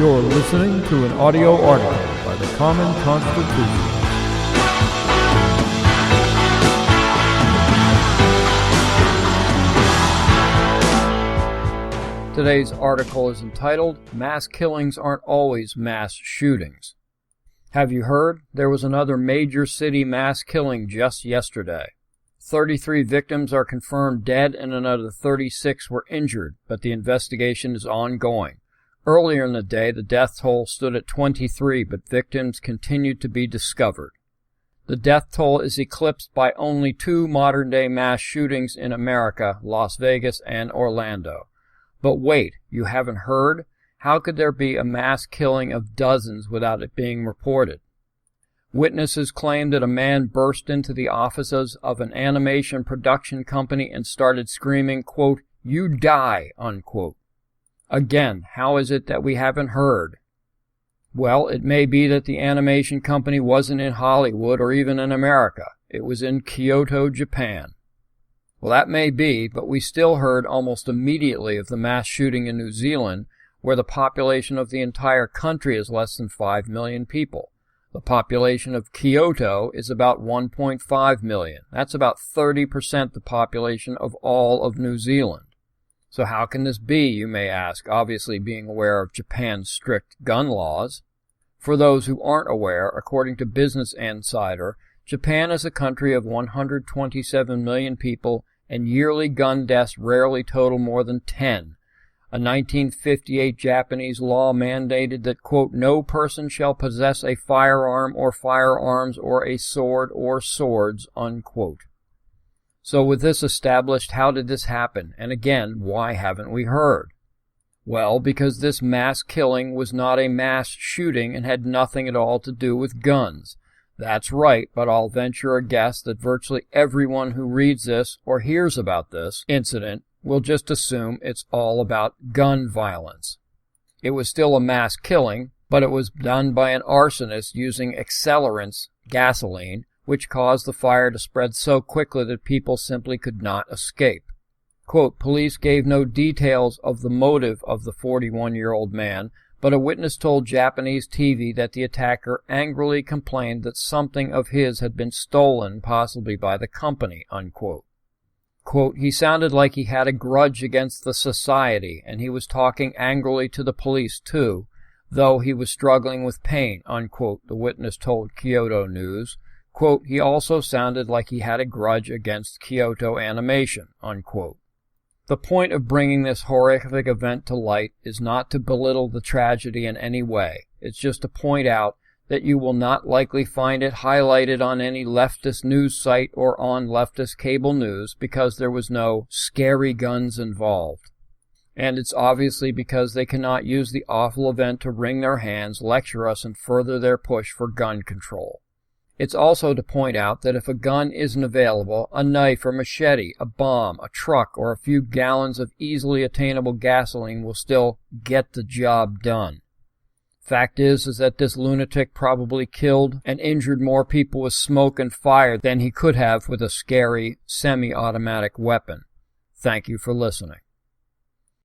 You're listening to an audio article by the Common Constitutionalist. Today's article is entitled, Mass Killings Aren't Always Mass Shootings. Have you heard? There was another major city mass killing just yesterday. 33 victims are confirmed dead and another 36 were injured, but the investigation is ongoing. Earlier in the day, the death toll stood at 23, but victims continued to be discovered. The death toll is eclipsed by only two modern-day mass shootings in America, Las Vegas and Orlando. But wait, you haven't heard? How could there be a mass killing of dozens without it being reported? Witnesses claim that a man burst into the offices of an animation production company and started screaming, quote, "You die," unquote. Again, how is it that we haven't heard? Well, it may be that the animation company wasn't in Hollywood or even in America. It was in Kyoto, Japan. Well, that may be, but we still heard almost immediately of the mass shooting in New Zealand, where the population of the entire country is less than 5 million people. The population of Kyoto is about 1.5 million. That's about 30% the population of all of New Zealand. So how can this be, you may ask, obviously being aware of Japan's strict gun laws? For those who aren't aware, according to Business Insider, Japan is a country of 127 million people, and yearly gun deaths rarely total more than 10. A 1958 Japanese law mandated that, quote, "No person shall possess a firearm or firearms or a sword or swords," unquote. So with this established, how did this happen? And again, why haven't we heard? Well, because this mass killing was not a mass shooting and had nothing at all to do with guns. That's right, but I'll venture a guess that virtually everyone who reads this or hears about this incident will just assume it's all about gun violence. It was still a mass killing, but it was done by an arsonist using accelerants, gasoline, which caused the fire to spread so quickly that people simply could not escape. Quote, police gave no details of the motive of the 41-year-old man, but a witness told Japanese TV that the attacker angrily complained that something of his had been stolen, possibly by the company, unquote. Quote, he sounded like he had a grudge against the society, and he was talking angrily to the police, too, though he was struggling with pain, unquote, the witness told Kyoto News. Quote, he also sounded like he had a grudge against Kyoto Animation, unquote. The point of bringing this horrific event to light is not to belittle the tragedy in any way. It's just to point out that you will not likely find it highlighted on any leftist news site or on leftist cable news because there was no scary guns involved. And it's obviously because they cannot use the awful event to wring their hands, lecture us, and further their push for gun control. It's also to point out that if a gun isn't available, a knife or machete, a bomb, a truck, or a few gallons of easily attainable gasoline will still get the job done. Fact is that this lunatic probably killed and injured more people with smoke and fire than he could have with a scary semi-automatic weapon. Thank you for listening.